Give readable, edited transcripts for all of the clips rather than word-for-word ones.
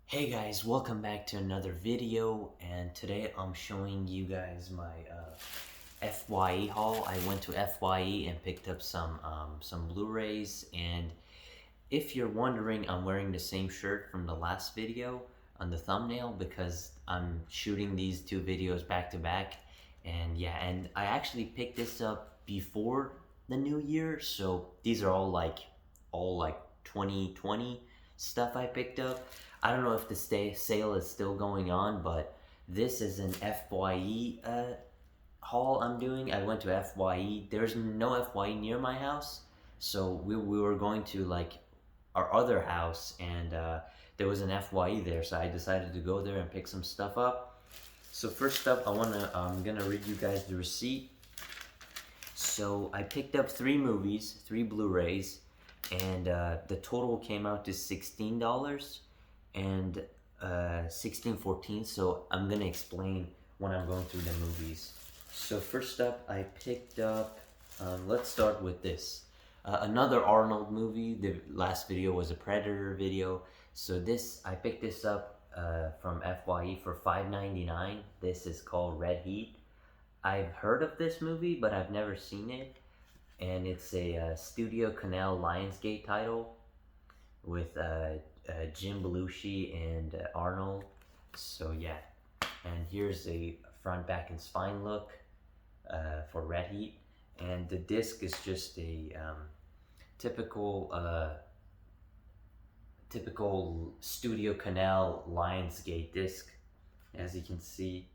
Hey guys, welcome back to another video, and today I'm showing you guys my FYE haul. I went to FYE and picked up some Blu-rays, and if you're wondering, I'm wearing the same shirt from the last video on the thumbnail because I'm shooting these two videos back to back. And yeah, and I actually picked this up before the new year, so these are all like 2020 stuff I picked up. I don't know if the sale is still going on, but this is an FYE haul I'm doing. I went to FYE. There's no FYE near my house, so we were going to like our other house, and there was an FYE there, so I decided to go there and pick some stuff up. So first up, I'm gonna read you guys the receipt. So I picked up 3 movies, 3 Blu-rays, and the total came out to $16 and 16.14. So I'm gonna explain when I'm going through the movies. So first up, I picked up. Let's start with this. Another Arnold movie. The last video was a Predator video. So I picked this up from FYE for $5.99. This is called Red Heat. I've heard of this movie, but I've never seen it. And it's a Studio Canal Lionsgate title with Jim Belushi and Arnold. So yeah, and here's a front, back, and spine look for Red Heat. And the disc is just a typical Studio Canal Lionsgate disc, as you can see.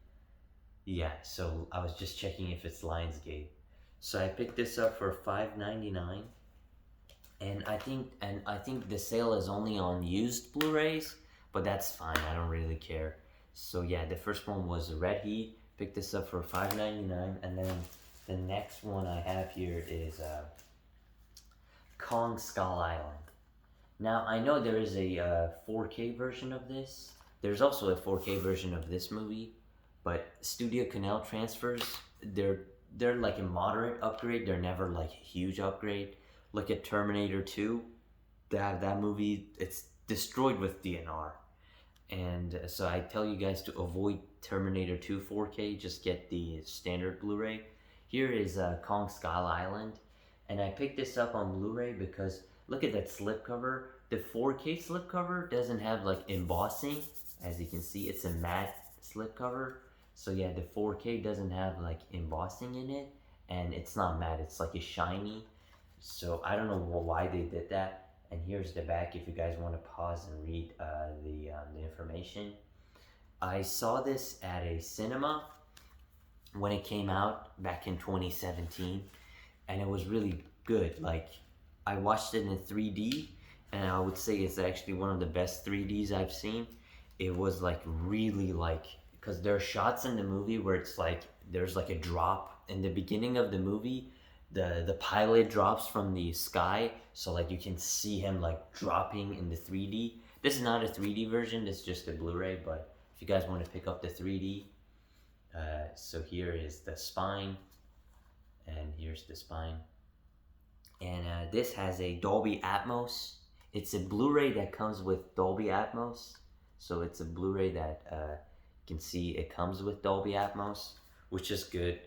Yeah, so I was just checking if it's Lionsgate. So I picked this up for $5.99, and I think the sale is only on used Blu-rays, but that's fine. I don't really care. So yeah, the first one was Red Heat. Picked this up for $5.99, and then the next one I have here is Kong Skull Island. Now I know there is a 4K version of this. There's also a 4K version of this movie, but Studio Canal transfers, they're like a moderate upgrade. They're never like a huge upgrade. Look at Terminator 2. That movie, it's destroyed with DNR. And so I tell you guys to avoid Terminator 2 4K. Just get the standard Blu-ray. Here is Kong Skull Island, and I picked this up on Blu-ray because look at that slipcover. The 4K slipcover doesn't have like embossing, as you can see. It's a matte slipcover. So yeah, the 4K doesn't have like embossing in it, and it's not matte, it's like a shiny. So I don't know why they did that. And here's the back if you guys want to pause and read the information. I saw this at a cinema when it came out back in 2017, and it was really good. Like, I watched it in 3D, and I would say it's actually one of the best 3Ds I've seen. It was like really like, because there are shots in the movie where it's like there's like a drop in the beginning of the movie. The pilot drops from the sky, so like you can see him like dropping in the 3D. This is not a 3D version, it's just a Blu-ray, but if you guys want to pick up the 3D, so here is the spine, and here's the spine. And this has a Dolby Atmos. It's a Blu-ray that comes with Dolby Atmos. So it's a Blu-ray that you can see it comes with Dolby Atmos, which is good.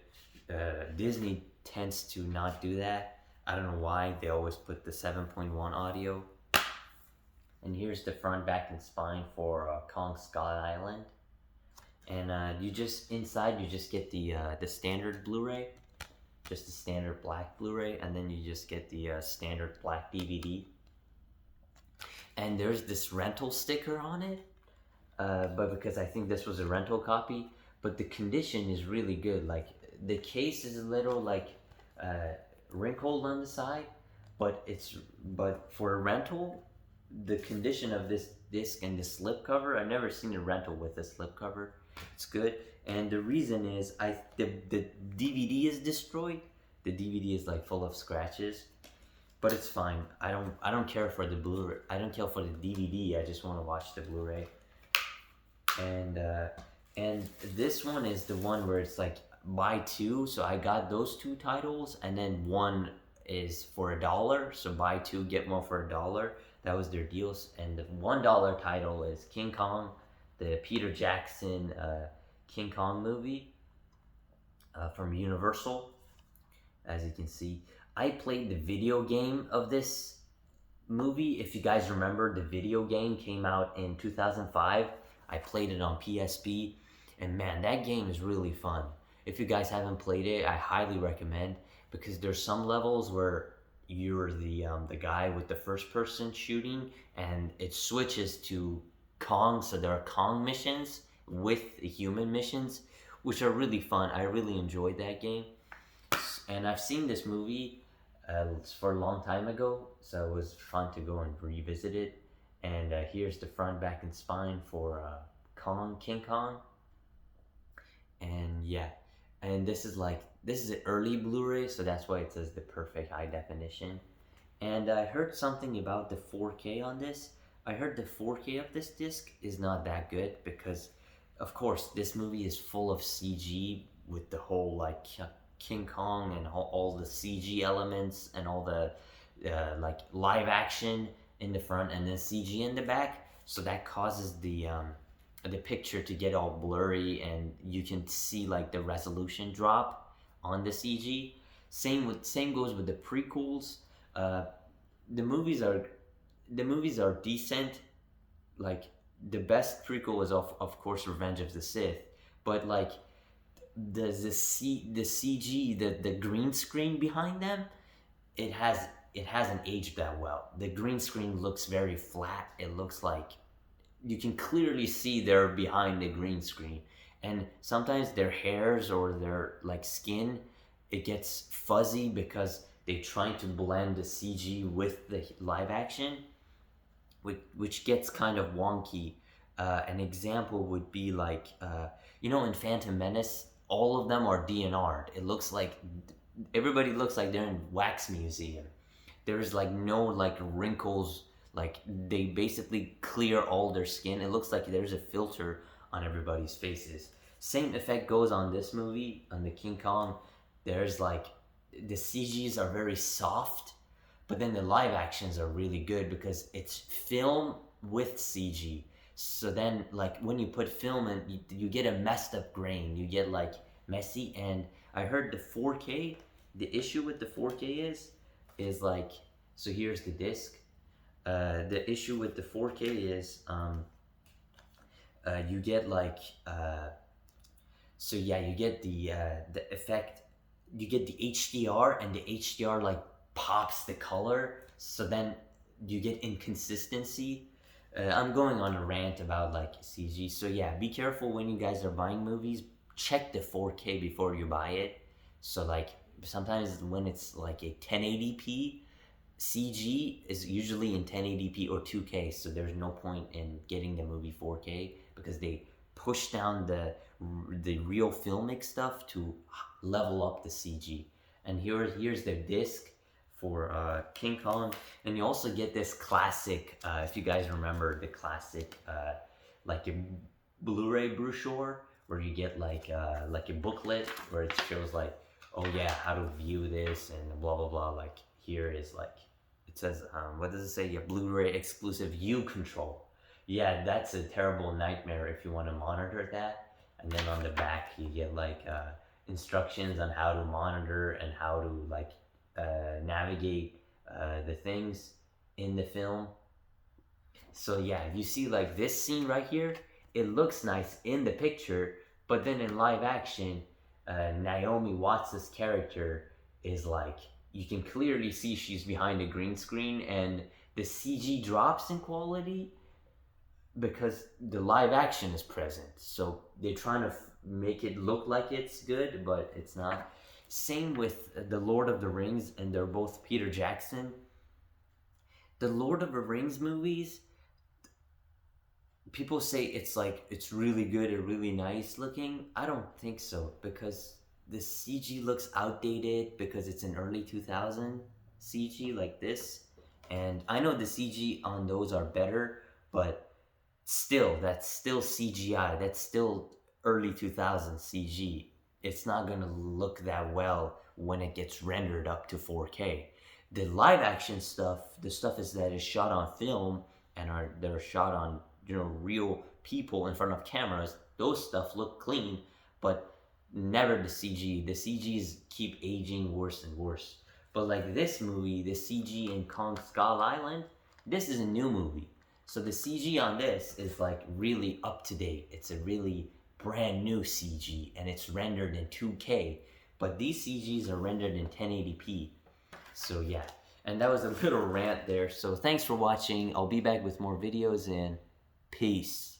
Disney tends to not do that. I don't know why. They always put the 7.1 audio. And here's the front, back, and spine for Kong Skull Island. And you just get the standard Blu-ray, just the standard black Blu-ray, and then you just get the standard black DVD. And there's this rental sticker on it, but because I think this was a rental copy, but the condition is really good. Like, the case is a little like wrinkled on the side, but for a rental, the condition of this disc and the slipcover, I've never seen a rental with a slipcover. It's good, and the reason is the DVD is destroyed. The DVD is like full of scratches, but it's fine. I don't care for the Blu-ray. I don't care for the DVD. I just want to watch the Blu-ray. And this one is the one where it's like buy two. So I got those 2 titles, and then one is for $1. So buy 2 get 1 for $1. That was their deals. And the $1 title is King Kong, the Peter Jackson King Kong movie from Universal. As you can see, I played the video game of this movie. If you guys remember, the video game came out in 2005. I played it on PSP, and man, that game is really fun. If you guys haven't played it, I highly recommend, because there's some levels where you're the guy with the first person shooting, and it switches to Kong. So there are Kong missions with the human missions, which are really fun. I really enjoyed that game, and I've seen this movie for a long time ago, so it was fun to go and revisit it. And here's the front, back, and spine for King Kong. And yeah, and this is an early Blu-ray, so that's why it says the perfect high definition. And I heard something about the 4K on this. I heard the 4K of this disc is not that good because, of course, this movie is full of CG with the whole like King Kong and all the CG elements and all the like live action in the front and then CG in the back. So that causes the picture to get all blurry, and you can see like the resolution drop on the CG. Same goes with the prequels. The movies are decent. Like the best prequel is of course Revenge of the Sith, but like the CG, the green screen behind them, it hasn't aged that well. The green screen looks very flat. It looks like you can clearly see they're behind the green screen, and sometimes their hairs or their like skin, it gets fuzzy because they're trying to blend the CG with the live action, which gets kind of wonky. An example would be like in Phantom Menace, all of them are DNR'd. It looks like everybody looks like they're in wax museum. There's like no like wrinkles. Like they basically clear all their skin. It looks like there's a filter on everybody's faces. Same effect goes on this movie, on the King Kong. There's like the CGs are very soft, but then the live actions are really good because it's film with CG. So then like when you put film in, you get a messed up grain. You get like messy. And I heard the 4K, the issue with the 4K is like, so here's the disc. The issue with the 4K is you get like you get the effect, you get the HDR, and the HDR like pops the color, so then you get inconsistency. I'm going on a rant about like CG, so yeah, be careful when you guys are buying movies. Check the 4K before you buy it. So like sometimes when it's like a 1080p, CG is usually in 1080p or 2K, so there's no point in getting the movie 4K because they push down the real filmic stuff to level up the CG. And here's the disc for King Kong, and you also get this classic. If you guys remember the classic, like a Blu-ray brochure where you get like a booklet where it shows like, oh yeah, how to view this and blah blah blah. Like here is like, it says, what does it say? Yeah, Blu-ray exclusive U control. Yeah, that's a terrible nightmare if you want to monitor that. And then on the back you get like instructions on how to monitor and how to like navigate the things in the film. So yeah, you see like this scene right here, it looks nice in the picture, but then in live action, Naomi Watts' character is like, you can clearly see she's behind a green screen, and the CG drops in quality because the live action is present. So they're trying to make it look like it's good, but it's not. Same with the Lord of the Rings, and they're both Peter Jackson. The Lord of the Rings movies, people say it's really good and really nice looking. I don't think so, because the CG looks outdated because it's an early 2000 CG like this. And I know the CG on those are better, but still, that's still CGI. That's still early 2000 CG. It's not gonna look that well when it gets rendered up to 4K. The live action stuff, the stuff that is shot on film and they're shot on, you know, real people in front of cameras, those stuff look clean, but never the CG. The CGs keep aging worse and worse. But like this movie, the CG in Kong Skull Island, this is a new movie. So the CG on this is like really up to date. It's a really brand new CG and it's rendered in 2K. But these CGs are rendered in 1080p. So yeah, and that was a little rant there. So thanks for watching. I'll be back with more videos and peace.